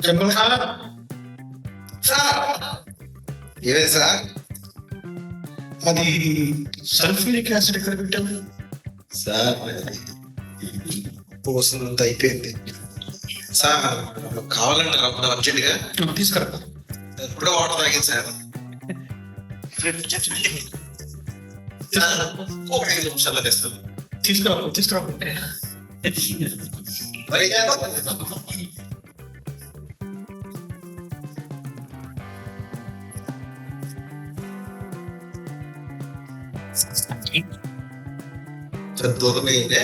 జంగల్ Khan sir, ఏమైంది sir? అది sulphuric acid ఎక్కడ పెట్టాము సార్ పోసినంత అయిపోయింది సార్. కావాలంటే అప్పుడు అర్జెంట్గా తీసుకురా. ఎప్పుడో వాటర్ తాగింది సార్. ఒక 5 నిమిషాల్లో తెస్తాను. తీసుకురా. మరి దూరం అయిందే.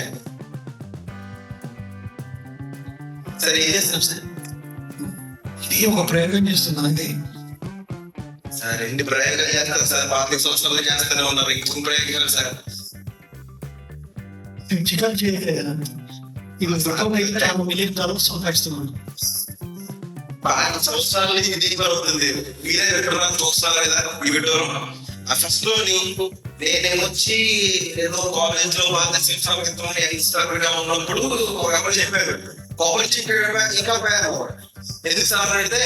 సరే ఏం చేస్తాం సార్? ఇది ఒక ప్రయోగం చేస్తున్నా అండి. సార్ ఎన్ని ప్రయోగాలు చేస్తారు సార్? 25 సంవత్సరాలు చేస్తూనే ఉన్నారు. ఇంకొక ప్రయోగాలు సార్. చికెన్ ఇది $1 మిలియన్ సంపాదిస్తున్నాను. 5 సంవత్సరాల నుంచి ఇది అవుతుంది. మీరే పెట్టడం చూస్తున్నారు కదా ఈ విడ్డూరం. ఆ ఫస్ట్ లో నేనేమొచ్చి ఏదో కాలేజ్ లో ఉన్నప్పుడు ఎవరు చెప్పారు కొబ్బరి చెట్టు ఇంకా ఎందుకు సార్ అంటే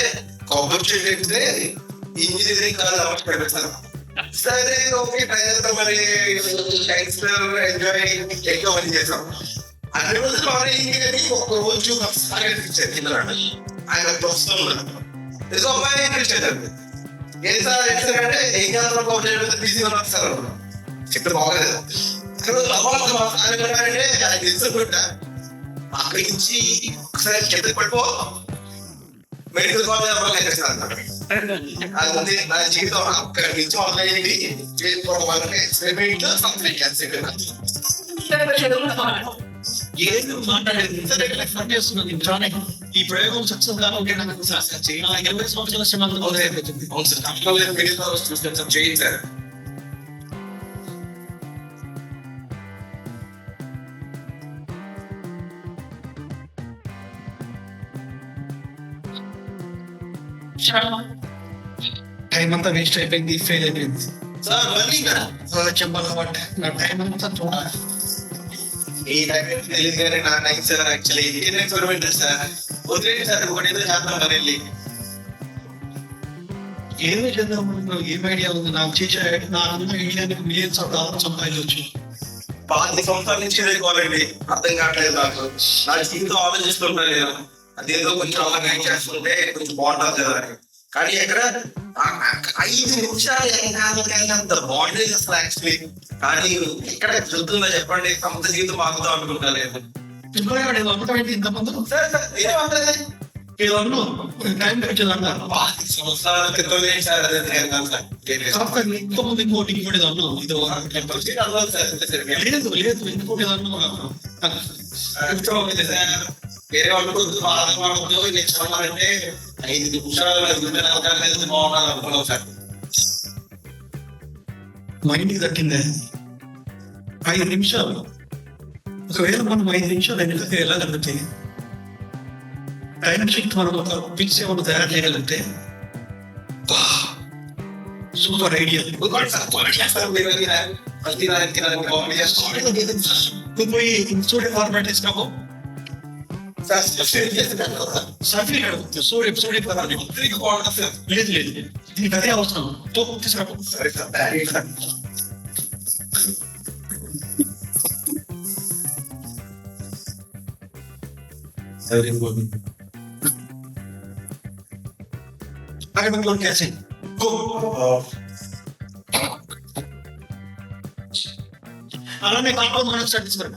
కొబ్బరి చెట్టు ఎక్కితే ఇంజనీరింగ్ కాలేజ్ అవసరం పెడతాను. సరే ఓకే ట్రై చేస్తాం. మరి ఎంజాయ్ ఎక్కువ మంది చేస్తాం. అన్ని రోజులు బాగా ఇంజనీరింగ్ ఒక రోజు అనిపించారు కింద ఆయన వస్తున్నాడు. ఏదో అబ్బాయి అనిపించారు. ఏం సార్ అంటే ఏం కాదు బిజీ ఉన్నారు సార్ చెప్తే బాగలేదు. ఆయన తెలుసుకుంటా అక్కడి నుంచి ఒకసారి చెట్టు పడిపో మెడికల్ కాలేజ్ అవ్వాలి. నా జీవితం అక్కడి నుంచి మొదలైంది. ఎక్స్పెరిమెంట్ ఏదో మాట్లాడేది ఈ ప్రయోగం సక్సెస్ గా ఉంటే నాకు 20 సంవత్సరాల శ్రమ అయిపోతుంది. అవును సార్, కంప్యూటర్ మెడికల్ చూస్తాం చేయండి సార్. టైం అంతా వేస్ట్ అయిపోయింది, ఫెయిల్ అయిపోయింది సార్. మళ్ళీ చెప్పాలి కాబట్టి నా టైం అంతా చూడాలి. ఈ టైం తెలియదు కానీ నా night sir actually experiment sir. వదిలేదు సార్, ఒకటి ఏదో చేద్దాం మరి వెళ్ళి. ఏదో చేద్దాం, ఏం ఐడియా ఉంది నాకు? చేసే నా ఇండియానికి మిలియన్స్ ఆఫ్ డాలర్స్ సంపాదించవచ్చు. 5 సంవత్సరాల నుంచి చదువుకోవాలండి. అర్థం కావట్లేదు నాకు. నా జీవితం ఆలోచిస్తుంటాను నేను. అదేదో కొంచెం అలాగే చేస్తుంటే కొంచెం బాగుంటుంది కదా అని. కానీ ఎక్కడ 5 నిమిషాలు అంత బాగుండేది అసలు యాక్చువల్లీ. కానీ ఎక్కడ చెప్తుందో చెప్పండి, అంత జీవితం మాకుతాం అనుకుంటా లేదు. ఇంతమంది ఏమంటే ఏదో టైం పెట్టేదన్నా 5 సంవత్సరాల క్రితం సార్. ఇంకొకటి ఇంకోటి అన్నాం. ఇది లేదు ఇంకోటి అన్నాం. వేరే వాళ్ళు నేర్చుకోవాలంటే 5 నిమిషాలు బాగుండాలి అనుకున్నాం సార్. మైండ్కి తట్టిందే 5 నిమిషాలు. ఒకవేళ మనం 5 నిమిషాలు ఎలా జరుగుతాయి? టైం షిఫ్ట్ మనం ఒక పిక్స్ ఏమైనా తయారు చేయగలిగితే సూపర్ ఐడియా. పోయి ఇన్స్టిట్యూట్ ఫార్మాట్ వేసినాము. లేదు దీనికి అదే అవసరం. తీసుకురాకు. అలానే కాంపౌండ్ మనం స్టార్ట్ తీసుకురా.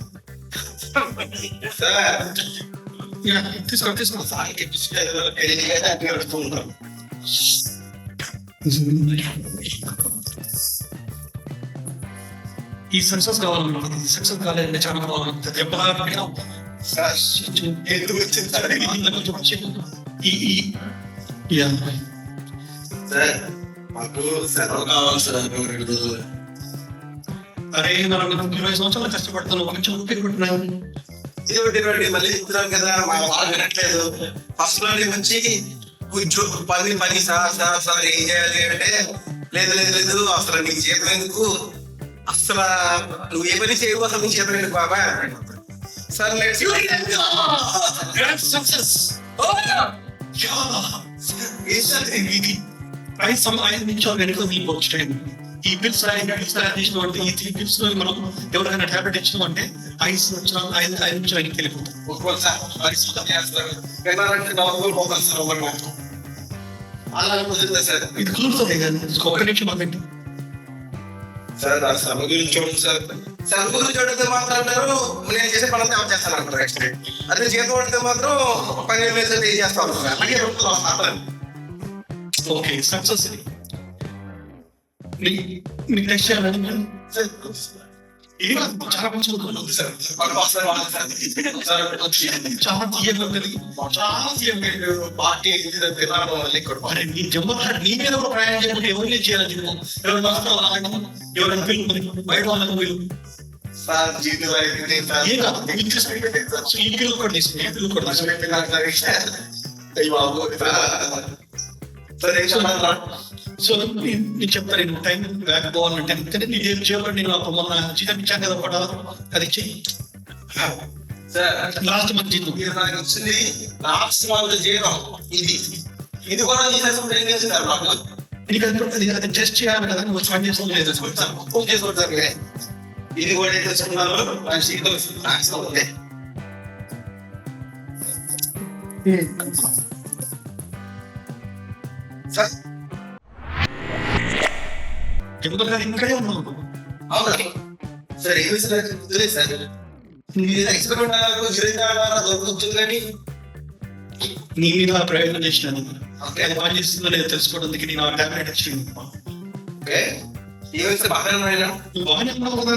తీసుకో ఈ సక్సెస్ కావాలన్నమాట. సక్సెస్ కాలేదంటే చాలా కావాలంటే మాకు సెలవు కావాలి సార్. అరే మనం 20 సంవత్సరాలు కష్టపడతాను, కొంచెం ఉపయోగపడుతున్నాను. ఇది మళ్ళీ చెప్తున్నాం కదా, మా వాళ్ళు వినట్లేదు. ఫస్ట్ లో నుంచి పని సార్ ఏం చేయాలి అంటే లేదు అసలు నీకు చేతం ఎందుకు, అసలు నువ్వు ఏ పని చేయవు, అసలు నీకు చేతం ఎందుకు బాబా సార్. ఇది 5 నిమిషాలు వెనుక మీకు వచ్చాయి. ఈ పిల్స్ చేసినటువంటి ఈ 3 పిల్స్ మనం ఎవరికైనా టాబ్లెట్ ఇచ్చినామంటే 5 నిమిషాలు వెనక్కి వెళ్ళిపోతాం. ఇది కుదురుతుంది కదా, ఒక్క నిమిషం అవ్వండి సార్. శ్రమ గురించి చూడండి సార్. శ్రమ గురించి చూడితే మాత్రం అంటారు నేను చేసే పని ఎవరు చేస్తాను అంటారు. యాక్చువల్లీ అదే జీతం పడితే మాత్రం 15 వేలు ఏం చేస్తా ఉంటారు. అలాగే ఓకే సక్సెస్. మీకు టెస్ట్ చేయాలని చాలా మంచిగా ఉంది సార్. చాలా తీయగా ఉంటుంది, చాలా తీయగా పార్టీ నీ జమ్మ నీ మీద కూడా ప్రయాణం చేయకుండా ఎవరిని చేయాలి? ఎవరైనా పిల్లలు బయట వాళ్ళని వీళ్ళు ఈ పిల్లలు కూడా తీసుకుని ఈ పిల్లలు కూడా సో నేను చెప్తాను, నేను టైం బ్యాక్ పోవాలంటే నీ చేయబడి నేను మొన్న జీతం ఇచ్చాను కదా కూడా అది చెయ్యి. లాస్ట్ మంత్ జీతం వచ్చింది. లాస్ట్ మంత్ జీతం ఇది కూడా నీకు అది టెస్ట్ చేయాలి కదా, నువ్వు ఫండ్ చేసుకోలేదు. ఇది కూడా తెచ్చుకున్నారు. సార్ ఇక్కడే ఉన్నావు. అవునా సార్? ఏమి సార్ సార్ ఎక్స్పెరిమెంట్ దొరుకుతుంది కానీ నీ మీద ప్రయోజనం చేసినాను. అది పని చేస్తుందో లేదో తెలుసుకోవడానికి నేను ఆ టాబ్లెట్ ఇచ్చాను. ఓకే ఏమైతే బాగానే ఉన్నాయా? నువ్వు బాగానే ఉన్నావు కదా.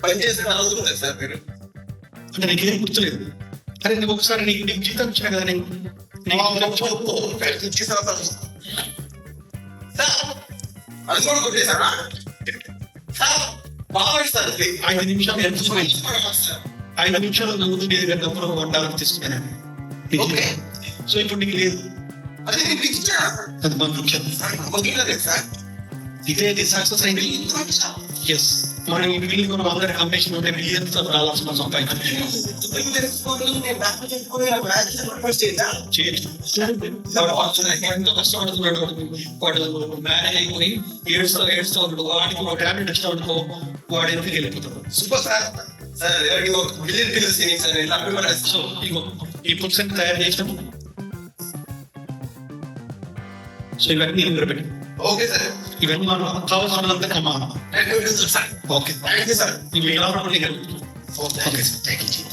పని చేసిన సార్ మీరు అంటే నీకేం గుర్తులేదు. అరే నువ్వు ఒకసారి నీకు జీతం ఇచ్చా కదా, నేను అది కూడా కొట్టేశారా? 5 నిమిషాలు ఎంత 5 నిమిషాలు ముందు నీ దగ్గర డబ్బులు $1 తీసుకున్నాను. సో ఇప్పుడు నీకు లేదు. అది పంపించాను. ఇదే సక్సెస్ అయింది. ఎస్ మనం ఈ బిల్డింగ్ మనం అందరి కాంపిటీషన్ ఉంటే మిలియన్స్ ఆఫ్ డాలర్స్ మనం సంపాదించాలి. ఎంతో కష్టపడుతున్నాడు వాడు, మ్యారేజ్ అయిపోయి ఏడుస్తూ ఉంటాడు. వాడికి ఒక టాబ్లెట్ ఇష్టం అనుకో, వాడు ఎందుకు వెళ్ళిపోతాడు. Super sir. సో ఇగో ఈ బుక్స్ అన్ని తయారు చేసినాము. సో ఇవన్నీ ఇందులో పెట్టి ఓకే సార్. ఇవన్నీ మనం కావాల్సినంత కమాలి. Okay sir. ఇవి ఎలా ఓకే సార్. Thank you.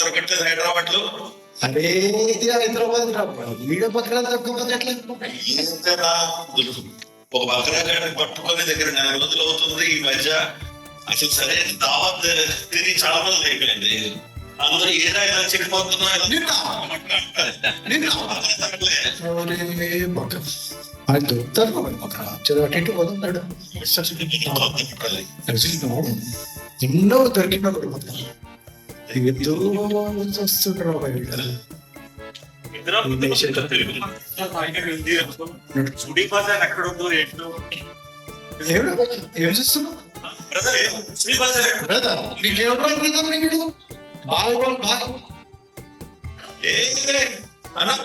దొరకట్లేదు హైదరాబాద్ లో. అదే హైదరాబాద్ వీడియో పక్కన తక్కువ ఎట్లా ఒక బకరా పట్టుకునే దగ్గర 4 రోజులు అవుతుంది. ఈ మధ్య అసలు సరే దావత్ తిరిగి చాలా రోజులు అయిపోయింది. అందరూ ఏదైనా చెడిపోతున్నా ఎన్నో దొరికినప్పుడు వస్తుంటారు. ఏం చేస్తున్నావు?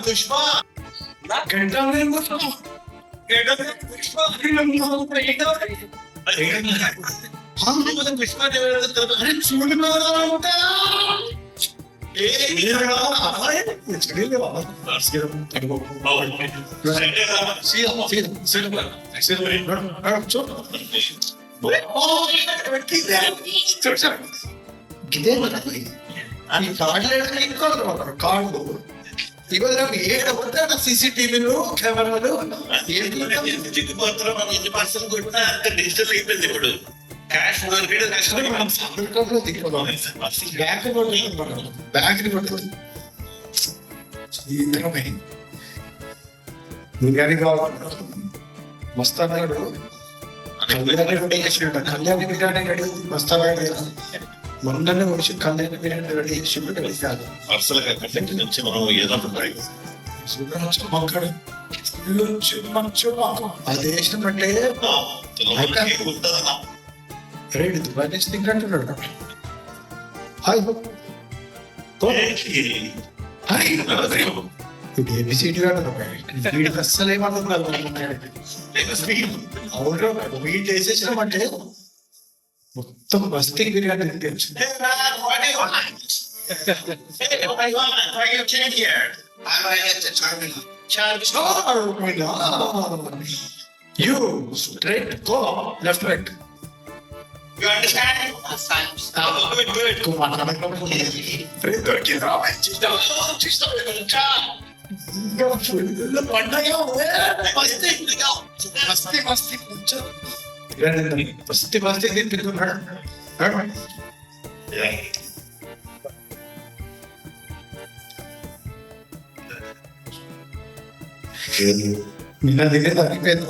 పుష్ప కార్డు ఇవాళ ఏడబడితే సీసీటీవీలు కెమెరాలు డిజిటల్ అయిపోయింది. ఇప్పుడు క్యాష్ బ్యాంక్ బిర్యానీ కావాలి మస్తానాడు కళ్యాణి బిర్యానీ రెడీ మస్తానాడు మొన్ననే వచ్చి కళ్యాణి బిర్యానీ రెడీ చేసి కాదు పర్సనల్ గా నుంచి మనం ఏదో మొక్కడు అది వేసినట్టే రేడు దుబాయ్ నుంచి తింటాడు హాయ్ హాయ్ ఇది ఏబిసిడి వీడికి అస్సలు ఏమనుకున్నారు అవును వీటి వేసేసినామంటే మొత్తం బస్తీ biryani తింటచ్చు You straight go left right. You understand? Good. Come on, మస్తీ తింటున్నాడు నిన్న దగ్గర తగ్గిపోయింది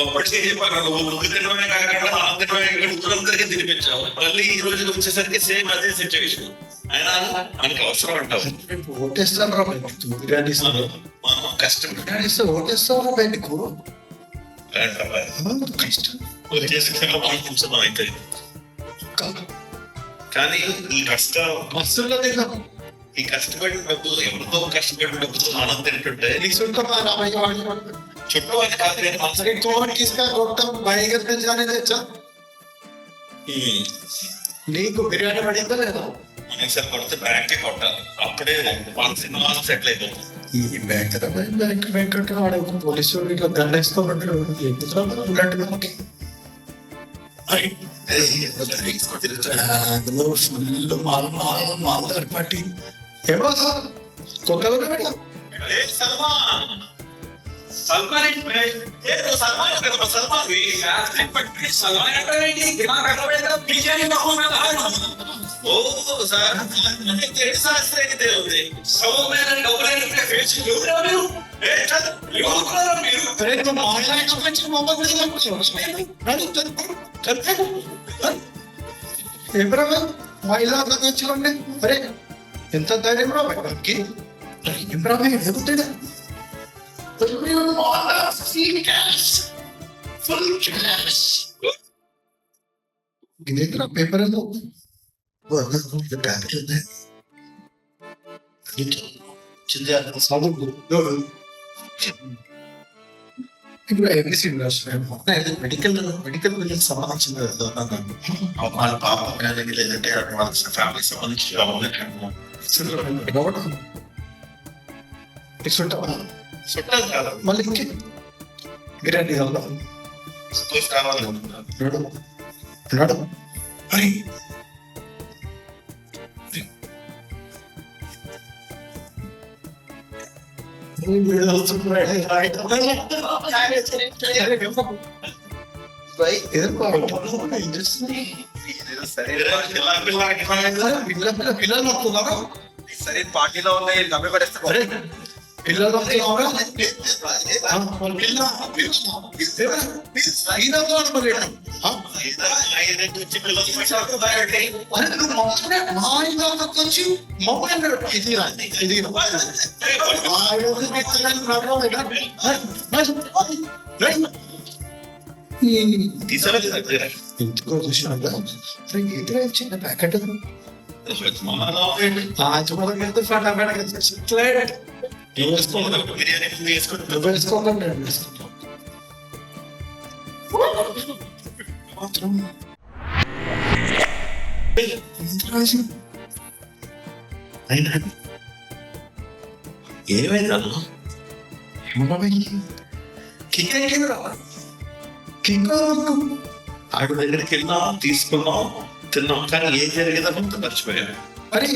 అప్పటికే చెప్పాను నువ్వు ముందు తినడమే కాకుండా మనం తినడమే ఊరందరికీ తినిపించావు మళ్ళీ ఈ రోజు వచ్చేసరికి సేమ్ అదే సిచ్యువేషన్ అయినా మనకి అవసరం అంటావు ఓటేస్తాను రా బిర్యానీ మనం కష్టం ఓటేస్తావు బయటకు కష్టం వచ్చేసి అయితే కానీ ఈ కష్టం బస్సుల్లో దిగాం ఈ కష్టపడిన డబ్బులు ఎవరితో కష్టపడిన డబ్బులు మనం తింటుంటే చుట్టూ అని కాదు నేను మనసుకి నీకు బిర్యానీ పడిందా లేదా సార్ కొడితే బ్యాంకే కొట్టాలి అప్పుడే మన సినిమా సెటిల్ అయిపోతుంది ఈ బ్యాంక్ అంటే వాడు పోలీసు ఇట్లా దండేసుకోమంటాడు అందులో ఫుల్ మాల్ పార్టీ ఏమో కొత్తగా పెట్టాం ఎవరన్నా మహిళా తెచ్చుకోండి అరే ఎంత ధైర్యం రా బయటకి ఎవరన్నా ఎదుగుతాడు ఇదేంద్రా పేపర్ ఏదో ఇప్పుడు ఎవ్రీథింగ్ మెడికల్ గురించి సంబంధించిన వాళ్ళ పాప లేదంటే వాళ్ళ ఫ్యామిలీ సంబంధించి చుట్టాలు కాదు మళ్ళీ ఇంకే బిర్యానీ కావాలా కావాలనుకుంటున్నాను నడు అరే పిల్లలు సరే పార్టీలో ఉన్నాయి డబ్బే పడేస్తే పిల్లలు వచ్చి మొబైల్ ఇది ఇంటికో చూసినాక ఇద్దరు చిన్న ప్యాకెట్ ఏమైందా ఆడు దగ్గరికి వెళ్ళాం తీసుకున్నాం తిన్నాం కానీ ఏం జరిగిందో మొత్తం మర్చిపోయాను అరే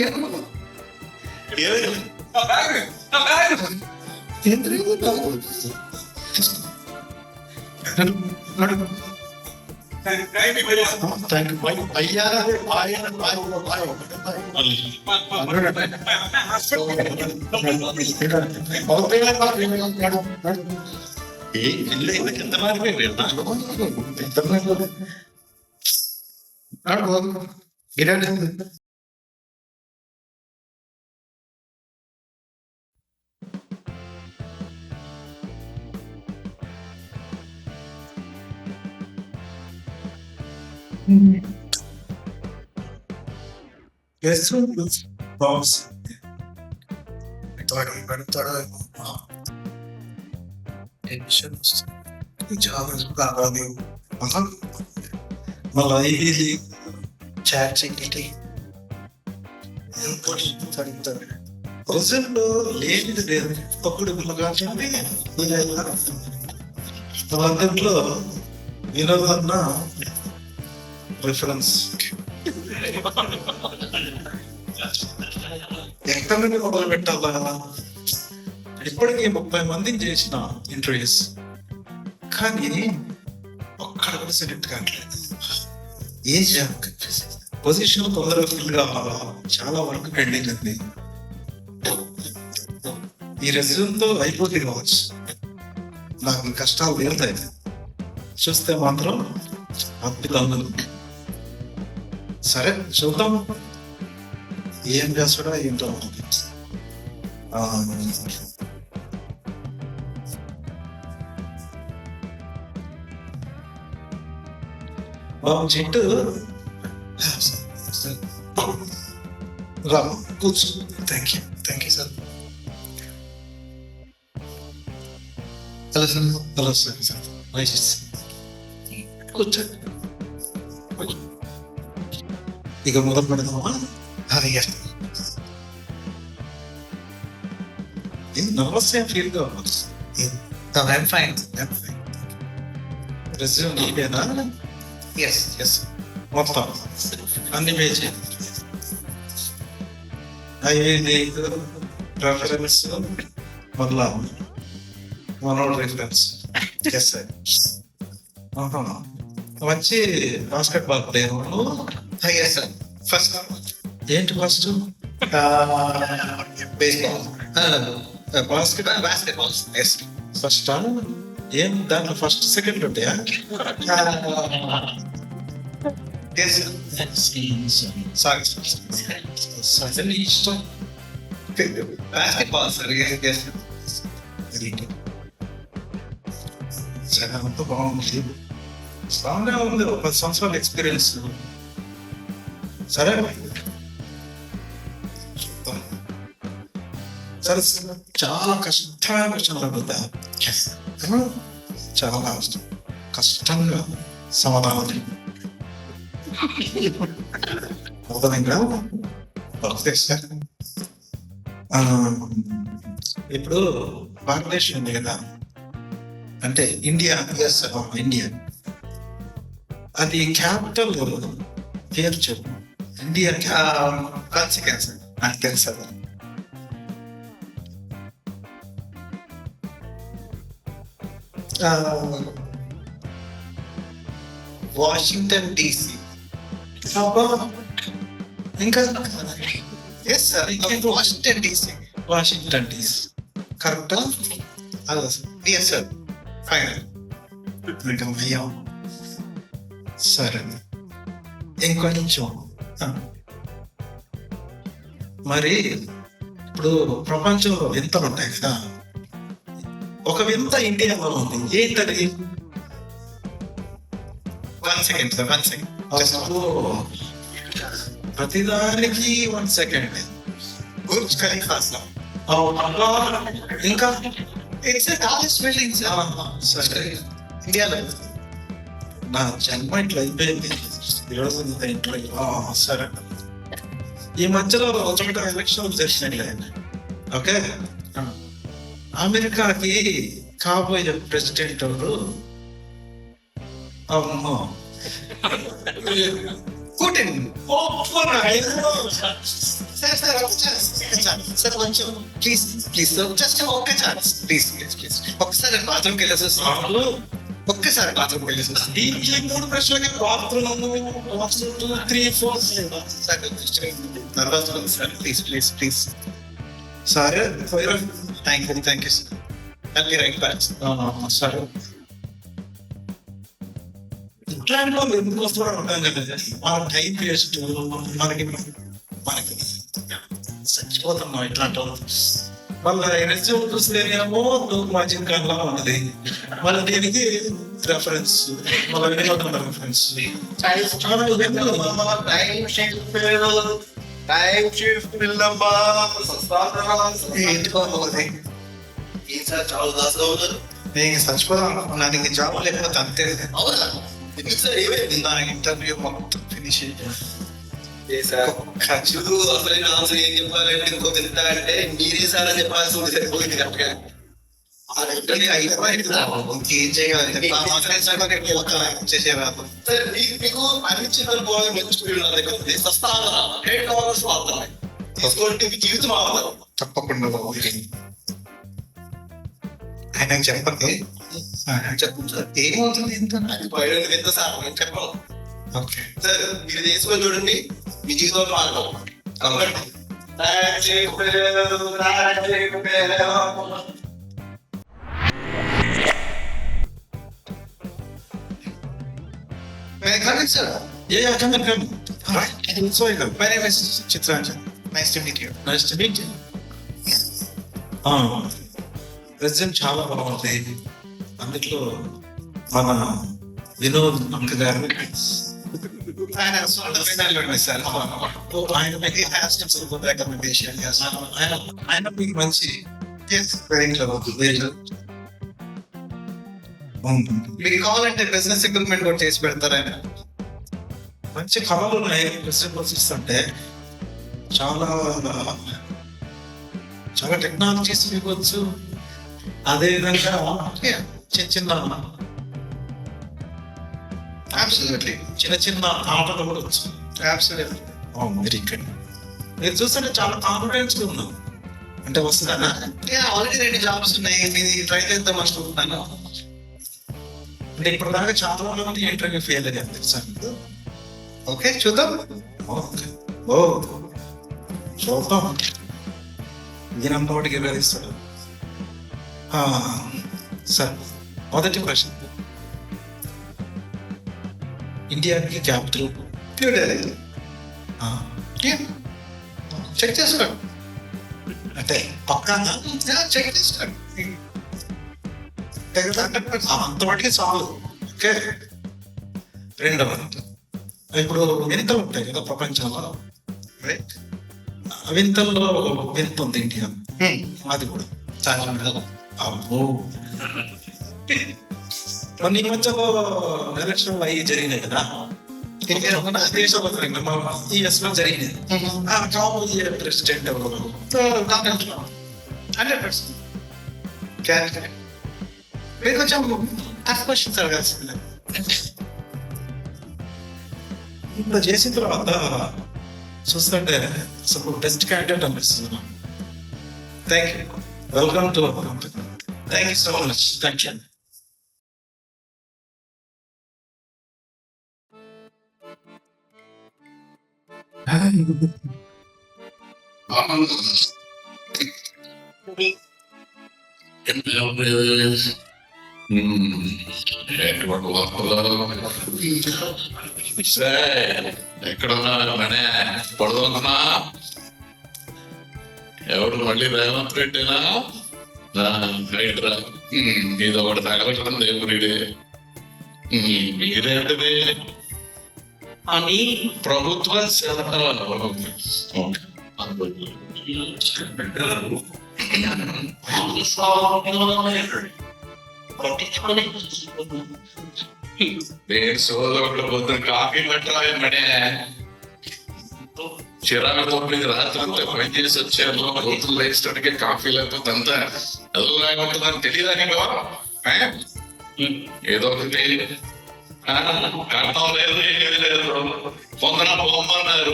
ఏ ఇల్లు ఎంత మారిపోయి గిరాని పెడతాడు టెన్షన్ వస్తుంది చాలా కావాలి మళ్ళీ ఇది చాట్ సెక్యూరిటీ అడుగుతాడు ప్రజల్లో లేనిది లేదు ఒకడు పిల్లగానే వాళ్ళందరిలో వినోదన్న రిఫరెన్స్ ఎక్కడ నుండి మొదలు పెట్టాలా ఇప్పటికీ 30 మందిని చేసిన ఇంటర్వ్యూస్ కానీ ఒక్కడ కూడా సెలెక్ట్ కావట్లేదు ఏం చేయాలి పొజిషన్ తొందరగా ఫిల్ కావాలా చాలా వర్క్ పెండింగ్ ఉంది ఈ రెజ్యూమ్తో అయిపోతుంది కావచ్చు నాకు ఈ కష్టాలు తీరుతాయి చూస్తే మాత్రం అద్భుతంగా సరే చూద్దాం ఏం చేస్తాడో ఏంటో బాబు చెట్టు రా కూర్చో thank you sir hello sir hello sir nice కూర్చోండి ఇక మొదలు పెడదామా నమస్తే ఫీల్ కావచ్చు I'm fine. రెజ్యూమ్ ఇదేనా Yes. మొత్తం అన్ని పేజీ ఐదు రెఫరెన్స్ మళ్ళా మనోడు రిఫరెన్స్ ఎస్ సార్ వచ్చి basket ball player Yes, sir. First, ఏంటి first baseball. Basket Yes. First ఏం దాంట్లో ఫస్ట్ సెకండ్ ఉంటాయా Yes, sir. సగన్ ఇష్టం Basketball, sir. Yes. సగం అంతా బాగుంది బాగానే ఉంది ఒక 10 సంవత్సరాల ఎక్స్పీరియన్స్ సరే సరే చాలా కష్టమైన క్వశ్చన్లు అడుగుతా చాలా కష్టంగా సమాధానం అర్థమైందా ఓకే సార్ ఇప్పుడు భారతదేశం ఉంది కదా అంటే ఇండియా ఇండియా అది క్యాపిటల్ పేరు చెప్పు ఇండియా Consequence. నాకు తెలుసు అది Washington, D.C. ఇంకా Yes, sir. Washington, D.C. Washington DC కరెక్టా అదే Yes, sir. Fine. ఇంకా అయ్యాం సరే ఇంకొంచెం మరి ఇప్పుడు ప్రపంచంలో వింతలు ఉంటాయి కదా ఒక వింత ఇండియాలో ఉంది ఏంటది 1 second, sir. 1 second. అసలు ప్రతిదానికి 1 సెకండ్ Burj Khalifa, sir. ఇంకా It's a tallest building, sir. సరే India. నా జన్మ ఇట్లా అయిపోయింది ఈరోజు ఇంటర్వ్యూ సరే ఈ మధ్యలో ఒక ఎలక్షన్ జరిగినాయి ఓకే అమెరికాకి కాబోయే ప్రెసిడెంట్ ఎవరు అమ్మో Putin. Sir, Sir, కొంచెం ప్లీజ్ sir. Just ఒక్క ఛాన్స్ ప్లీజ్ ఒక్కసారి బాత్రూమ్కి వెళ్ళేసి వస్తాను ఒక్కసారి బాత్రూమ్కి వెళ్ళేసి వస్తాను ఈ 3 ప్రశ్నలకి బాత్రూమ్ 2 3 4 నర్వస్ సార్ ప్లీజ్ సరే థ్యాంక్ యూ సార్ అన్ని రైట్ బ్యాచ్ సరే ఇట్లాంటి వాళ్ళు ఎందుకు వస్తున్నాడు ఉంటాం కదా మన టైం వేస్ట్ మనకి చచ్చిపోతున్నాం ఇట్లాంటి వాళ్ళు వాళ్ళ రెజ్యూమ్ చూస్తేనేమో మార్జిన్ కార్డ్ లా ఉన్నది. మళ్ళీ దీనికి రెఫరెన్స్, మళ్ళీ వినోదం రెఫరెన్స్. టైం షిఫ్ట్ పిల్లమ్మా ఏంటికో పోతే ఈసారి చాలా దాసుగా ఉన్నారు. నేను చచ్చిపోదాం అనుకున్నా, నీకు జాబ్ లేకపోతే అంతే. అవునా ఎందుకు సార్ ఏమైంది? నా ఇంటర్వ్యూ మొత్తం ఫినిష్ చూడు అసలు ఆన్సర్ ఏం చెప్పాలంటే ఇంకో తింటా అంటే మీరే సార్ అని చెప్పాల్సి ఉంది. సరిపోయింది కరెక్ట్ గా. ఏం చేయాలి చేసేవాళ్ళు. సార్ మీకు అన్ని చిన్న బాగా మంచి సస్తాన హెడ్ కాలర్స్ మాత్రమే తీసుకోండి, మీ జీవితం ఆడదు. తప్పకుండా బాబు. ఆయన చెప్పండి. చెప్పండి సార్, ఏమవుతుంది ఇంత? అది బయట ఎంత సార్ నేను చెప్పను. ఓకే సార్ మీరు చేసుకొని చూడండి, మీ జీవితంలో మారడం. కాబట్టి sir. Yeah, come. Right. So you go. My name is Chitranjan. Nice to meet you. Nice to meet you. Resume చాలా బాగుంది. అందులో మన వినోద్ అంక గారు ఆయన సార్ ఆయన రికమెండేషన్. ఆయన మీకు మంచి వెరీ మీకు కావాలంటే బిజినెస్ సెటిల్మెంట్ కూడా చేసి పెడతారు ఆయన. మంచి కళలు ఉన్నాయి. రెజ్యూమ్ ఇస్తుంటే చాలా చాలా టెక్నాలజీస్ ఇవ్వచ్చు. అదేవిధంగా చిన్న చిన్న Absolutely. చిన్న చిన్న ఆటలు కూడా వచ్చు. Absolutely. Very good. మీరు చూస్తుంటే చాలా కాన్ఫిడెన్స్ ఉన్నాం. అంటే వస్తుందన్నా? ఆల్రెడీ 2 జాబ్స్ ఉన్నాయి, మీరు ట్రై చేద్దాం అనుకుంటున్నాను. అంటే ఇప్పుడు దాకా చాలా మంది ఇంటర్వ్యూ ఫెయిల్ అయ్యారు తెలుసా మీకు? ఓకే చూద్దాం. ఓకే ఓ చూద్దాం. ఈయనంత వాటికి వెళ్ళిస్తాడు. సార్ మొదటి ప్రశ్న, ఇండియాకి క్యాపిటల్? న్యూ ఢిల్లీ. చెక్ చేసుకోండి. అంటే పక్కానా? చెక్ చేసుకోండి. అంతవరకు చాలు. ఓకే. రెండవది, ఇప్పుడు వింతలు ఉంటాయి కదా ప్రపంచంలో, రైట్? వింతల్లో వింత ఉంది ఇండియా. అది కూడా చాలా అబ్బో. కొన్ని మధ్యలో ఎలక్షన్ అవి జరిగినాయి కదా, యుఎస్ లో జరిగినాయి. కాబోయే ప్రెసిడెంట్ ఎవరు? 100%. మీరు కొంచెం టఫ్ క్వశ్చన్స్ అడగాల్సిందే. ఇంత చేసిన తర్వాత చూస్తుంటే అసలు బెస్ట్ క్యాండిడేట్ అనిపిస్తుంది. Thank you. Welcome to our company. Thank you so much. Thank you. ఎక్కడున్నా మనే పడుతున్నా? ఎవరు మళ్ళీ రేవంత్ రెడ్డినా? రైట్ రా, ఇది ఒకటి తగలకడం దేవుడిది. ఇదేంటిది? అని ప్రభుత్వ సోదరుడు పొద్దున కాఫీ పెట్టాలి మడే. చిరాకు తొమ్మిది రాత్రంతా పనిచేసి వచ్చాను. రోజులు వేసేటట్టుగా కాఫీ లేకపోతే అంతా ఎదురుగా ఉంటుందని తెలియదా నీకు? ఏదో ఒకటి కట్నం లేదు, ఏది లేదు, పొందన బొమ్మన్నారు.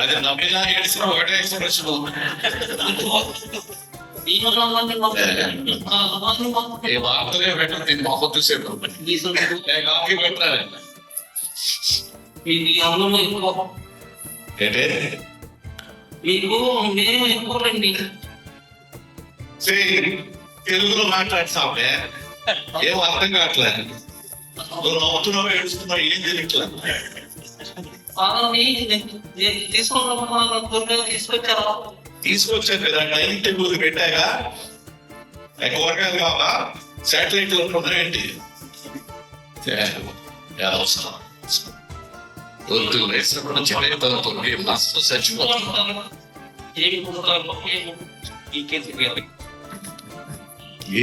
అది నమ్మినా ఏడ్చిన ఒకటే ఎక్స్ప్రెషన్. ఈ వార్తలే పెట్టండి, దీన్ని మొక్క చూసేది కాఫీ పెట్టాలి. ఏంటి మీకు మేము ఎక్కువండి. తెలుగులో మాట్లాడతావులే, ఏం అర్థం కావట్లేదు. నువ్వు నవ్వుతున్నావు, ఏడుస్తున్నావు, ఏం తెలియట్లేదు. తీసుకొచ్చారా? తీసుకొచ్చాను కదా డైనింగ్ టేబుల్ పెట్టాగా కూరగాయలు కావాలా శాటిలైట్ లో ఉన్నాయండి వేసినప్పుడు చిన్న మస్తు చచ్చిపోతుంది.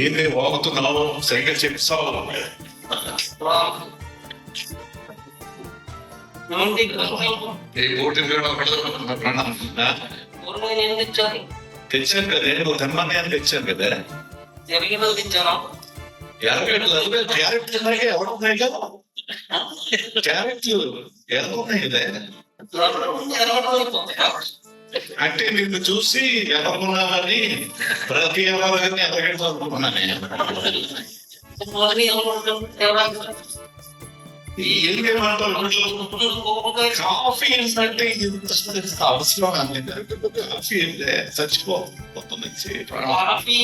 ఏమి వాగుతున్నావు సరిగ్గా చెప్తావు. ఏ పోటీ తెచ్చాను కదా నువ్వు తెమ్మని అని తెచ్చాను కదా. క్యారెట్ ఎవరున్నాయి కదా క్యారెట్లు ఎలాగున్నాయి కదా అంటే నిన్ను చూసి ఎలాగున్నావని ప్రతి ఎవరిని ఎదగడం అనుకున్నాను. కాఫీ అంటే అవసరం అనేది కాఫీ చచ్చిపో మొత్తం నుంచి కాఫీ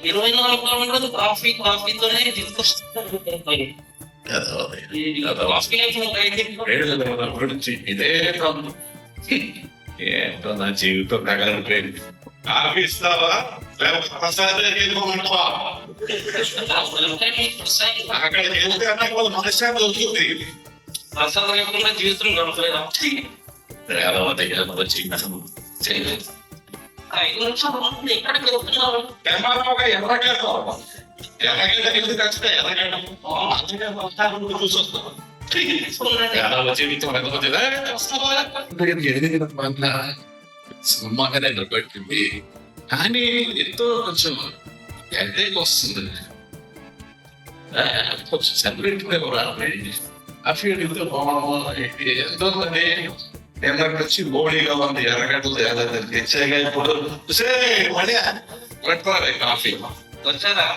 24 గంటలు కాఫీతోనే గురించి ఇదే ఏంటో నా జీవితం తగలిపోయింది. కాఫీ ఇస్తావా లేకపోతే ప్రసాదానికి వెళ్ళిపోమంటావా? అక్కడికి వెళ్తే నాకు వాళ్ళ మనశ్శాంతి వస్తుంది. ప్రసాదం లేకుండా జీవితం గడపలేదా? 5 నిమిషాలు ఎక్కడికి వెళ్తున్నావు? ఎర్రగడ్డ ఎందుకు ఖచ్చితంగా ఎర్రగడ్డ చూసి వస్తాం. జీవితం సుమ్మగానే నిలబెట్టింది కానీ ఎంతో కొంచెం ఎంతైనా వస్తుంది. కొంచెం సెపరేట్ కాఫీ అడిగితే బాగుంది. ఎంతో మంది ఎర్రగడ్డ వచ్చి బోడీగా ఉంది ఎర్రగడ్డలు తెచ్చాగా ఇప్పుడు పెట్టుకోవాలి కాఫీ. వచ్చారా?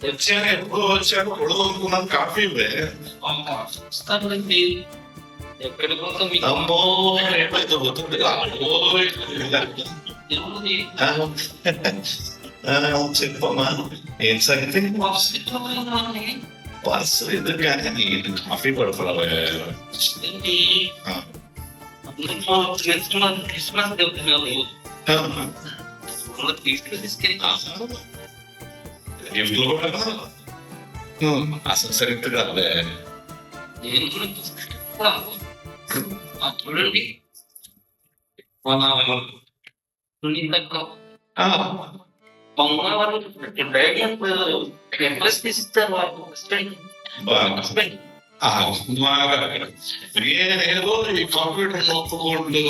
వచ్చాను ఎప్పుడు వచ్చాను పొడవు అనుకున్నాను కాఫీ వస్తానండి. ఎక్కడి కోసం అమ్మో ఎప్పుడైతే పోతుంది చెప్పమ్మా ఏం సంగతి బస్సు ఎందుకు కానీ కాఫీ పడుతున్నావు. క్రిస్మస్ తీసుకెళ్ళి అసలు సరిగ్గా కాదే చూడండి మన బంగారు నెక్లెస్ తీసిస్తారు నేనేదో ఈ కంప్యూటర్ నొప్పుకుంటూ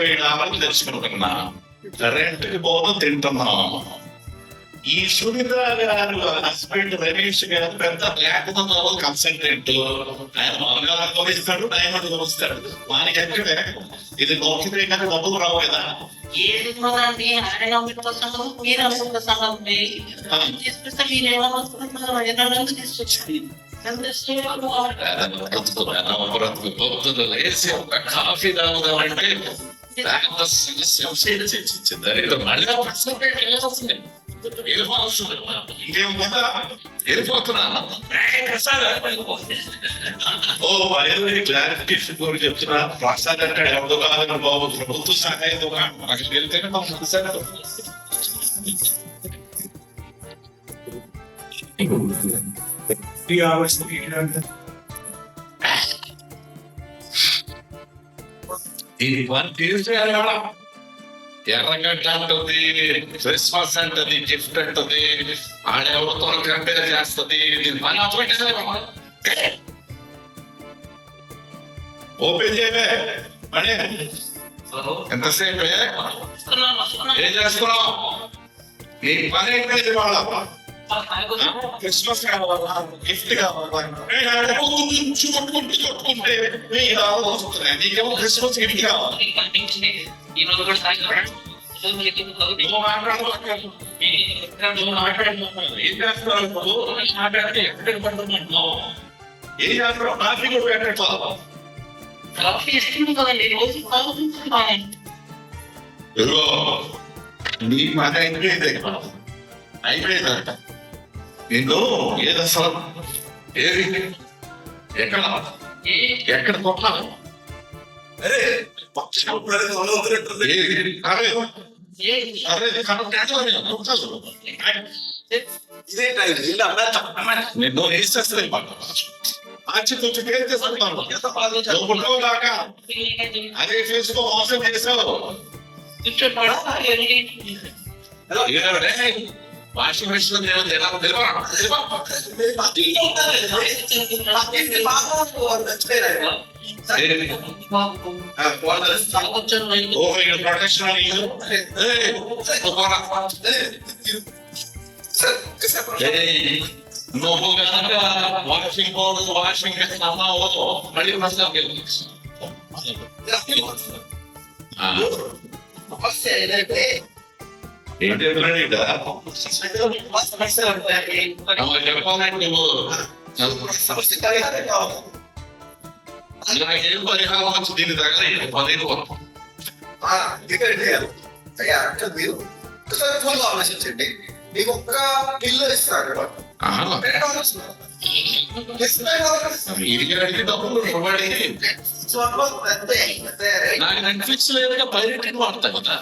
7 తెచ్చుకుంటున్నా రెంట్కి పోను తింటున్నా. ఈ సునీత గారు హస్బెండ్ రమేష్ గారు పెద్ద బ్లాక్ కన్సల్టెంట్. ఆయన బంగాళా కొనిస్తాడు డైమండ్ కొనిస్తాడు. వానికి ఎక్కడే ఇది నొక్కితే కానీ డబ్బులు రావు కదా. ఏది కదండి ఆయన సంఘం మీరు అనుకుంట సంఘం తీసుకొస్తే మీరు ఏమనుకుంటున్నారు? తీసుకొచ్చింది లేచి ఒక కాఫీ తాగుదామంటే క్లారిఫికేషన్ కూడా చెప్తున్నా. ప్రసాద్ అంటే ఎవరు కాదని బాబు ప్రభుత్వ సహాయం అక్కడికి వెళ్తేనే ఎర్రగడ్డ అంటుంది, క్రిస్మస్ అంటది, గిఫ్ట్ అంటది, ఆడెవరితో కంపేర్ చేస్తుంది. ఓపెన్ చేయవే అనే ఎంతసేపు ఏం చేస్తున్నావు? నీ పని అయిపోయింది. వాళ్ళ క్రిస్మస్ కావాలా, గిఫ్ట్ కావాలా, నీకేమో క్రిస్మస్ గిఫ్ట్ కావాలి. ఏం చేస్తున్నావు? కాఫీ కూడా పెట్టట్లా. నీ మాట అయిపోయింది అయిపోయిందంట. నిన్ను ఏది అసలు ఏది ఎక్కడ కొట్టాలి? అరే నిన్ను వేసేస్తాయి మార్చి కొంచెం కేర్ చేసుకుంటాను దాకా అదే ఫేస్కో మోసం చేసావు వాషింగ్ మెషిన్ ప్రొటెక్షన్ నువ్వు కనుక వాషింగ్ పౌడర్ వాషింగ్ అమ్మావు మళ్ళీ మసాలా ఏంటి చెప్పాలంటే నాకేం పరిహారం వచ్చి దీని దగ్గర పదిహేను మీరు ఒకసారి ఫోన్ ఆలోచించండి. మీకు ఒక్క బిల్లు ఇస్తాడు ఇది డబ్బులు ఇవ్వబడి నాకు నెట్ఫ్లిక్స్ లేదుగా పైరెట్ వాడతా కదా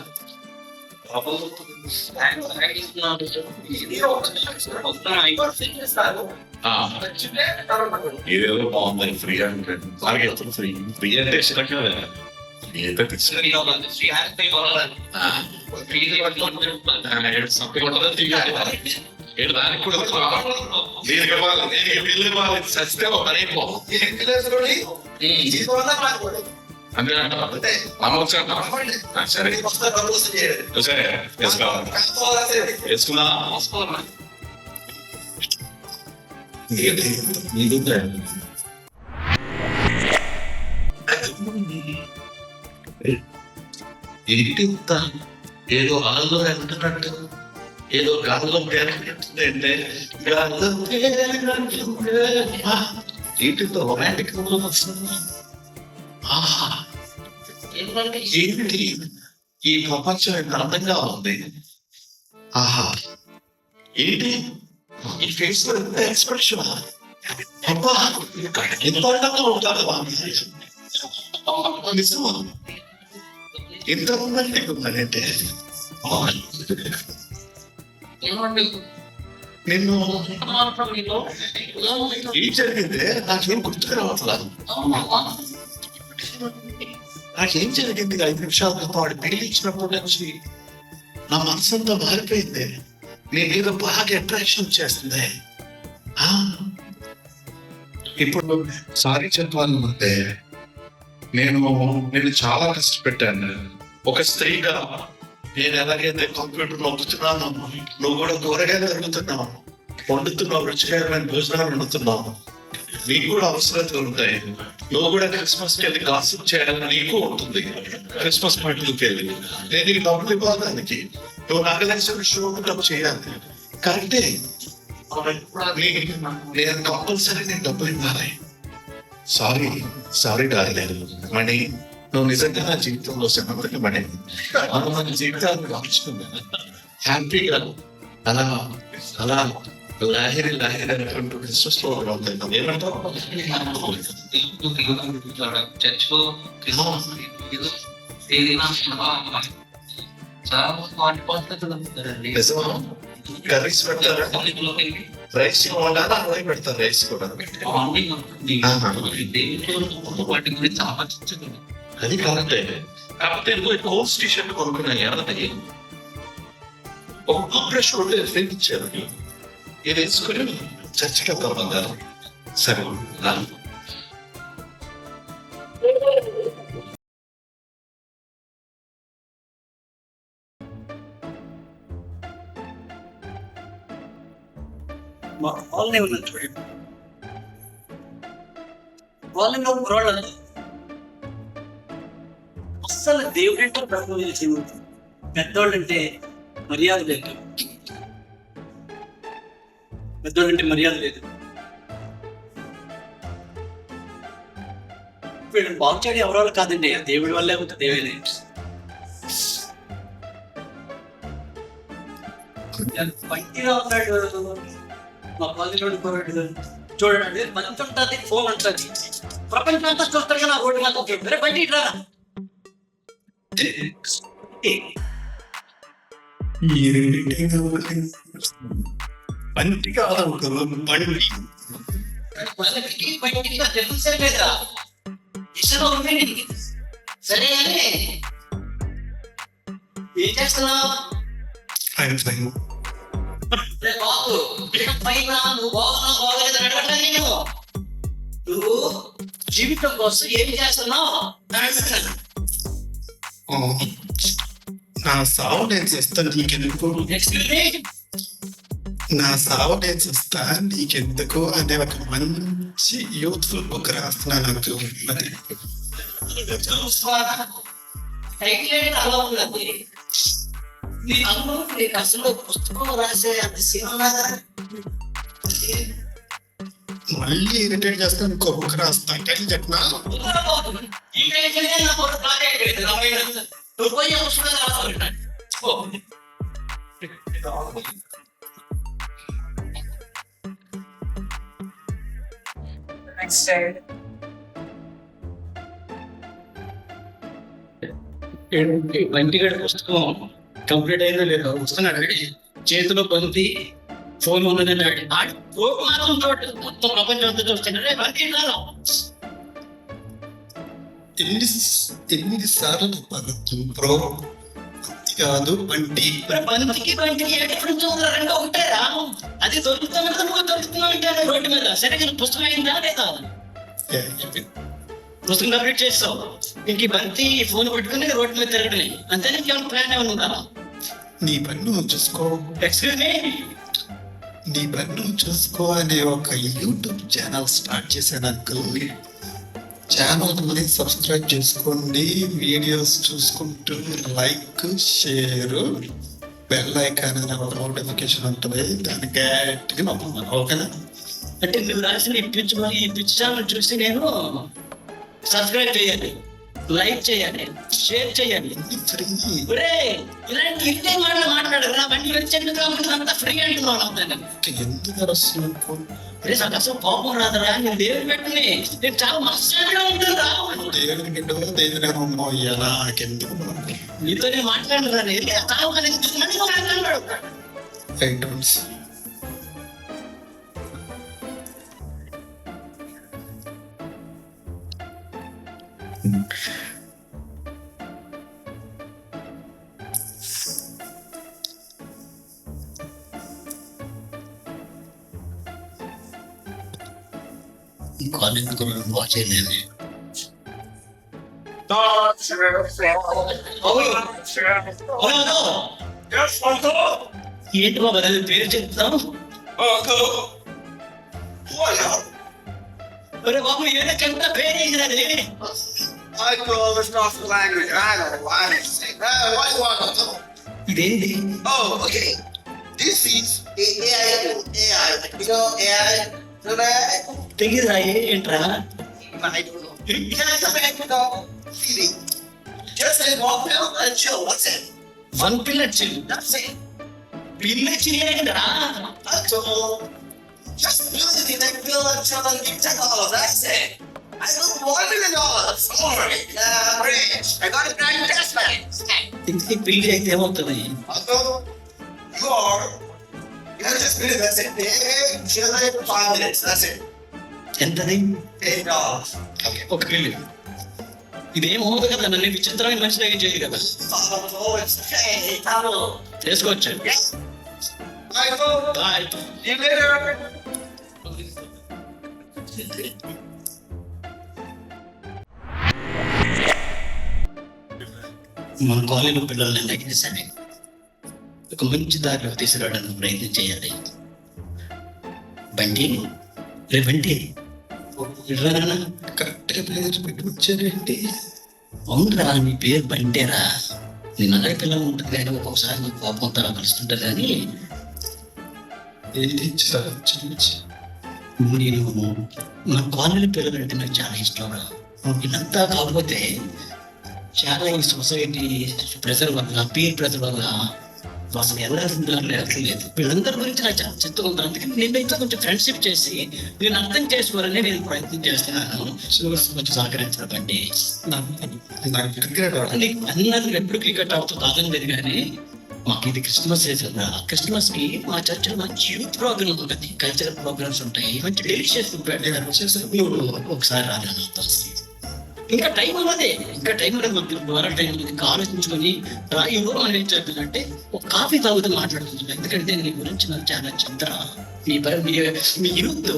ఇదేదో బాగుంది ఫ్రీ అంటే ఫ్రీ ఫ్రీ అంటే ఇష్టం కదా దానికి కూడా దీనికి బిల్లు ఇవ్వాలి సస్తే పరైపో అంతే సరే సరే వేసుకున్నా ఏంటి ఏదో ఆలో వెళ్తున్నట్టు ఏదో గాల్లో అంటే ఏంటితో రొమాంటిక్ వస్తుంది. ఏంటి ఈ ప్రపంచం ఎంత అందంగా ఉంది. ఆహా ఏంటి ఈ ఫేస్ లో ఎంత ఎక్స్ప్రెషన్. అబ్బా ఎంత అందంగా ఉంటారు నిజమా ఎంత రొమాంటిక్ ఉందంటే. నిన్ను ఏం జరిగింది నాకేం గుర్తుకు రావట్లేదు. నాకేం జరిగింది 5 నిమిషాల క్రితం వాడు పెళ్లి ఇచ్చినప్పటి నుంచి నా మనసంతా మారిపోయింది. నేను ఏదో బాగా అట్రాక్షన్ చేస్తుంది. ఇప్పుడు సారీ చెప్పాలంటే నేను చాలా కష్టపెట్టాను. ఒక స్త్రీగా నేను ఎలాగైతే కంప్యూటర్ నొక్కుతున్నాను, నువ్వు కూడా కూరగాయలు అడుగుతున్నావు, వండుతున్నావు, రుచికరమైన భోజనాలు వండుతున్నావు. నీకు కూడా అవసరాలు ఉంటాయి. నువ్వు కూడా క్రిస్మస్కి వెళ్ళి గాసిప్ చేయాలని నీకు ఉంటుంది. క్రిస్మస్ పార్టీకి వెళ్ళి నేను నీకు డబ్బులు ఇవ్వడానికి నువ్వు నాకు తెలిసిన షో డబ్బు చేయాలి. కరెక్టే, నేను కంపల్సరీ నేను డబ్బులు ఇవ్వాలి. సారీ డార్లింగ్ మణి, నువ్వు నిజంగా నా జీవితంలో సమర్థంగా మణి. మన జీవితాన్ని మార్చుకున్నాను హ్యాపీగా. అలా అలా లాహిరి అనుకుంటూ క్రిస్మస్ ప్రోగ్రామ్ ఏమంటావు? చర్చ్ నిజమా? కర్రీస్ పెడతారా? రైస్ వండాలా? అలా పెడతారు రైస్ కూడా. అది కరెక్టే. కాకపోతే ఎక్కువ హోల్స్ టీ షర్ట్ కొనుక్కున్నాయి. ఎవరికి ఒక టూత్ బ్రష్ ఉంటే ఫ్రెండ్ ఇచ్చారు. ఇది వేసుకుని చర్చకి వెళ్తారు బంగారు. సరే వాళ్ళనే ఉన్నది చూడండి. వాళ్ళలో కుర్రాళ్ళు అస్సలు దేవుడింటే ప్రభుత్వం చేసింది. పెద్దోళ్ళంటే మర్యాద లేదు. పెద్దోళ్ళంటే మర్యాద లేదు. వీళ్ళని బాగు చేయడం ఎవరి కాదండి, దేవుడి వల్లే అవుతుంది. దేవేనే పట్టిగా ఉన్నాడు. మా పల్లెటూరు కోరాడు చూడండి, మంచి ఉంటుంది, ఫోన్ ఉంటుంది, ప్రపంచం అంతా చూస్తారు కదా. రోడ్డు మీద బయట రా ఈ రెండింటికి కావాలి. బండి కాదు అంకుల్, బండి. వాళ్ళకి బయటికి తెలుసలేదా ఇష్టం ఉంది. సరే అని ఏం చేస్తున్నావు? ఆయన ఫైన్. బాబు పైన నువ్వు బాగున్నావు బాగలేదు అడగట్లేదు నేను. నువ్వు జీవితం కోసం ఏం చేస్తున్నావు? నా సావు నేను చేస్తాను, నీకెందుకు? నా సావు నేను చూస్తా నీకెందుకు అనే ఒక మంచి యూత్ఫుల్ బుక్ రాస్తున్నా నాకు ఉన్నది. అలా ఉన్నది నీ అమ్మ నీకు అసలు పుస్తకం రాసే అంత సినిమా మళ్ళీ ఇరిటేట్ చేస్తాను, ఇంకో బుక్ రాస్తా. టైం చెప్పినా నువ్వు పోయి పుస్తకం రాస్తావు. బంటిగడ పుస్తకం కంప్లీట్ అయిందో లేదో పుస్తకం అడిగి చేతిలో పొంది ఫోన్ ఉన్నదని ఆడి కోపం మాత్రం చూడలేదు. మొత్తం ప్రపంచం అంతా చూస్తాను బంటి ఎన్నిసార్లు పడద్దు బ్రో, అది కాదు బంటి. బంతికి ఎక్కడ రెండో ఉంటారా? అది దొరుకుతున్నా రోడ్డు మీద. సరే పుస్తకం అయిందా లేదా? పుస్తకం కంప్లీట్ చేస్తావు. ఇంక బంతి ఫోన్ పట్టుకుని రోడ్డు మీద తిరగడమే అంతే. నీకేమైనా ప్లాన్ ఏమైనా ఉందా? నీ పని నువ్వు చూసుకో. ఎక్స్క్యూజ్ మీ, నీ పని నువ్వు చూసుకో అనే ఒక యూట్యూబ్ ఛానల్ స్టార్ట్ చేశాను అంకుల్. ఛానల్ని సబ్స్క్రైబ్ చేసుకోండి, వీడియోస్ చూసుకుంటూ లైక్, షేర్, బెల్ ఐకాన్ అనే ఒక నోటిఫికేషన్ ఉంటుంది, దాన్ని గట్టిగా నొక్కమని. ఓకేనా? అంటే నువ్వు రాసిన ఈ పిచ్చి ఛానల్ చూసి నేను సబ్స్క్రైబ్ చేయాలి, లైక్ చేయాలి, షేర్ చేయాలి. ఫ్రీ. ఇలాంటి ఇంటే మాట్లాడరా? బండి వచ్చేది కాబట్టి అంతా ఫ్రీ అంటున్నాను. ఎందుకు అరుస్తున్నావు? నాకు అసలు కోపం రాదరా? నేను దేవుడు పెట్టుకుని నేను చాలా మనశ్శాంతిగా ఉంటుందా? దేవుని గిడ్డో దేవుని అమ్మో ఇలా నాకెందుకు? నీతో నేను మాట్లాడరా? మాట్లాడు. I don't see. కాలేజ్ బాగా చేయలేదు. ఏంటి బాబా పేరు చెప్తాం? ఒరే బాబు ఏదో చెప్తా పేరేది. I call this not the language. I don't know why. Why you want to know? ఇదేంటి? Oh, okay. This is AI. You know AI? తెగిరా ఏంట్రా? I don't know. Can I come back to feeling? Just say walk down and chill. What's it? One pillar చిల్లు. That's it. Pillar చిల్లేంట్రా? That's all. Just build it and build and chill and give $10. That's it. I don't want $1 million. Sorry. Rich. I got a grand investment. ఇంటికి పెళ్లి అయితే ఏమవుతుంది? Although you have just build it. That's it. Chill it for 5 minutes. That's it. ఎంతది? $10. ఒక పెళ్లి. ఇదేమవుతుంది కదా? నన్ను విచిత్రమైన మనిషిగా ఏం చేయదు కదా? Oh, it's okay. చేసుకోవచ్చు. I go. Bye. See you later. మన కాలేజీలో పిల్లల్ని నగిరిసని ఒక మంచి దారిలో తీసుకురావడానికి ప్రయత్నం చేయాలి. బండి, రే బండి, కరెక్ట్గా ప్లేస్ పెట్టి వచ్చారండి. అవునరా నీ పేరు బండేరా? నేను అందరి పిల్లలు ఉంటుంది కానీ ఒక్కొక్కసారి నాకు కోపం తల కలుస్తుంటారు. కానీ ఏంటి నేను మన కాలేజీ పిల్లలు అంటే నాకు చాలా ఇష్టం. ఇదంతా కాకపోతే చాలా ఈ సొసైటీ ప్రెజర్ వల్ల, పీర్ ప్రెజర్ వల్ల అసలు వెళ్ళలేదు. వీళ్ళందరి గురించి నాకు చాలా చిత్తం ఉంది. అందుకని నిన్నైతే కొంచెం ఫ్రెండ్షిప్ చేసి నేను అర్థం చేసుకోవాలని నేను ప్రయత్నం చేస్తున్నాను. కొంచెం సహకరించకండి. నీకు అన్నది ఎప్పుడు క్రికెట్ ఆడుతూ కాదని లేదు, కానీ మాకు ఇది క్రిస్మస్ సీజన్. క్రిస్మస్ కి మా చర్చ్ లో మంచి యూత్ ప్రోగ్రామ్ ఉంటుంది, కల్చరల్ ప్రోగ్రామ్స్ ఉంటాయి, మంచి డెలిషియస్ ఫుడ్ పెడతారు. ఒకసారి రాలేదు. ఇంకా టైం ఉన్నదే, ఇంకా టైం ఉన్నది, ద్వారా టైం ఉంది. ఇంకా ఆలోచించుకొని రాయుడు మనం ఏం చెప్తుందంటే ఒక కాఫీ తాగుతూ మాట్లాడుతున్నాను. ఎందుకంటే నీ గురించి నాకు చాలా చింతన. మీ యూత్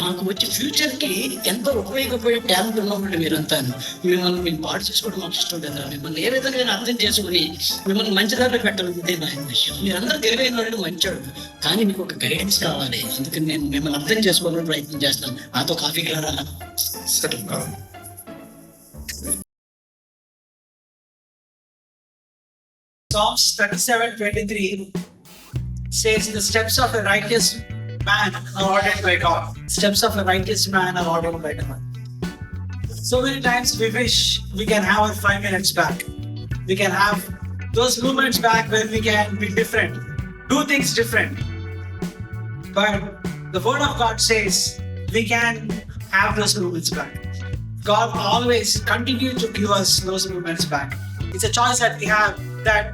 మాకు వచ్చే ఫ్యూచర్ కి ఎంతో ఉపయోగపడే టాలెంట్ ఉన్నప్పుడు మీరంతా మిమ్మల్ని మేము పాడు చేసుకోవడం మాకు ఇష్టం కదా. మిమ్మల్ని ఏ విధంగా నేను అర్థం చేసుకుని మిమ్మల్ని మంచి దారిలో పెట్టాలంటే నా విషయం. మీరందరూ తెలివైన వాళ్ళు, మంచోడు, కానీ మీకు ఒక గైడెన్స్ కావాలి. అందుకని నేను మిమ్మల్ని అర్థం చేసుకోవాలని ప్రయత్నం చేస్తాను. నాతో కాఫీకి రారా? Psalms 37:23 says, "The steps of a righteous man are ordered by God." Steps of a righteous man are ordered by God. So many times we wish we can have our 5 minutes back. We can have those moments back when we can be different, do things different. But the Word of God says we can have those moments back. God always continue to give us those moments back. It's a choice that we have, that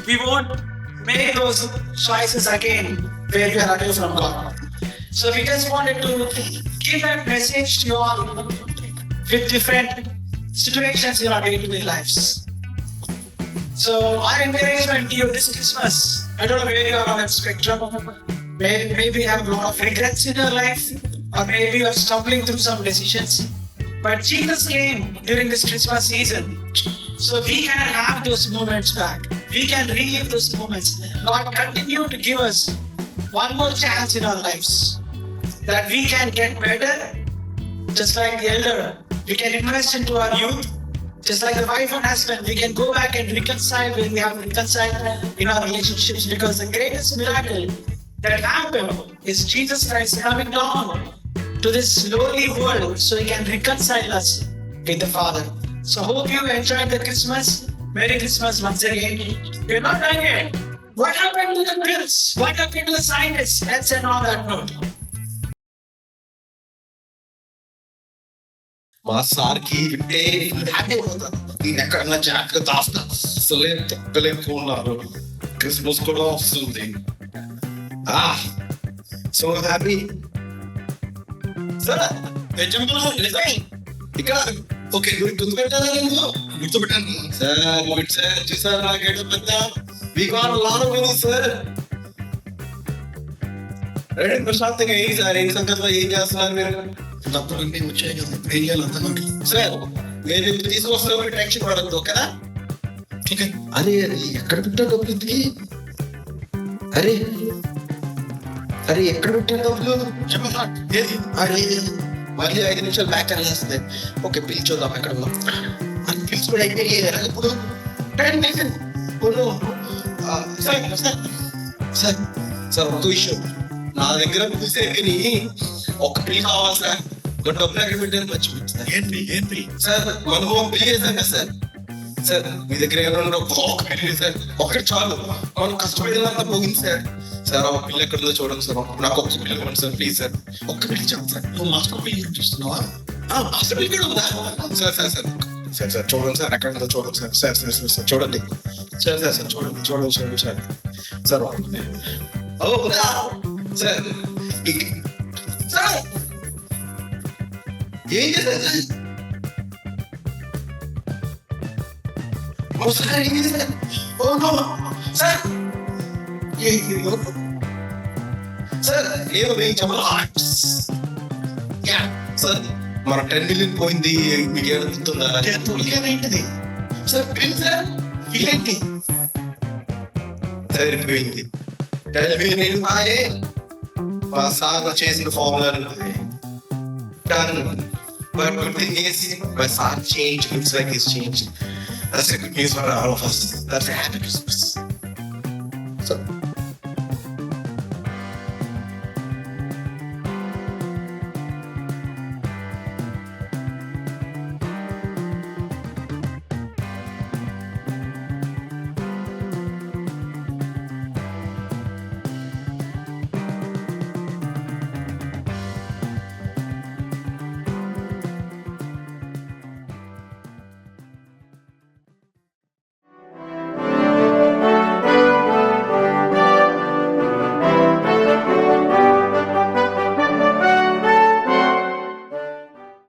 we won't make those choices again where we are away from God. So we just wanted to give that message to you all with different situations in our day-to-day lives. So our encouragement to you this Christmas, I don't know where you are on that spectrum. Maybe you have a lot of regrets in your life, or maybe you are stumbling through some decisions. But Jesus came during this Christmas season, so we can have those moments back. We can relive those moments. God continue to give us one more chance in our lives, that we can get better, just like the elder. We can invest into our youth, just like the wife and husband. We can go back and reconcile when we have reconciled in our relationships, because the greatest miracle that happened is Jesus Christ coming down to this lowly world so he can reconcile us with the Father. So hope you enjoyed the Christmas. Merry Christmas once again. We're not done yet. What happened to the pills? What happened to the scientists? Let's end on that note. మా సార్కి వింటే happy అయిపోతాను. నేను ఎక్కడన్నా జాగ్రత్త ఆస్తా అసలే తొక్కలేకున్నారు. Christmas కూడా వస్తుంది. So happy sir. ఇక్కడ ఓకే, గుర్తుపెట్టారా? నేను గుర్తుపెట్టాను సార్. సార్ చూసారు నాకేటో పెద్ద వికారం లాను సార్. రెడీ ప్రశాంతంగా ఏంటి సార్? ఏంటి సంగతిలో ఏం చేస్తున్నారు మీరు? డబ్బులు అన్నీ వచ్చాయి కదా, ఏం చేయాలి అర్థం కావట్లేదు. సార్ మీరు తీసుకొస్తే టెన్షన్ పడద్దు కదా. అరే ఎక్కడ పెట్టారు డబ్బులు ఇంటికి? అరే అరే ఎక్కడ పెట్టారు డబ్బులు? ఏది? అరే మళ్ళీ 5 నిమిషాలు బ్యాక్ అనేస్తుంది. ఓకే పిలిచి చూద్దాం ఎక్కడ అని పిలిచి కూడా అయితే ఇప్పుడు 10 minutes. సార్ సార్ ఒక విషయం, నా దగ్గర పిలిస్తే కానీ ఒక పిల్లి కావాలి సార్. ఒక డబ్బులు ఎక్కడ పెట్టారు మర్చిపోయింది. ఏంటి సార్ మనం పిల్లి చేశాం కదా సార్. సార్ మీ దగ్గర ఏమన్నా ఒక పిల్లి సార్, ఒకటి చాలు. మనం కష్టపడినంత పోయింది సార్. సార్ ఒక పిల్లి ఎక్కడ ఉందో చూడండి సార్. నాకు ఒక్క పిల్లి ఇవ్వండి సార్ ప్లీజ్ సార్. ఒక్క పిల్లి చాలు సార్. నువ్వు మాస్టర్ పిల్లలు చూస్తున్నావా? మాస్టర్ పిల్లి కూడా ఉందా? Sir sir sir sir sir చూడండి సార్, ఎక్కడ ఉందో చూడండి sir. Sir sir sir sir చూడండి సార్. సార్ సార్ చూడండి చూడండి చూడండి సార్. సార్ సార్ సార్ ఏం చేశారు సార్? సార్ ఏం చేశారు? Oh no sir. సార్ ఏదో ఏం చెప్పాలి సార్. మన 10 million పోయింది. మీకు ఏమైనా గుర్తుందా? ఏంటిది సార్ పిల్ సార్ ఏంటి సరిపోయింది. 10 million మా సార్ చేసిన formula done. But good thing is, my son changed. Looks like he's changed. That's a good news for all of us. That's a happy Christmas.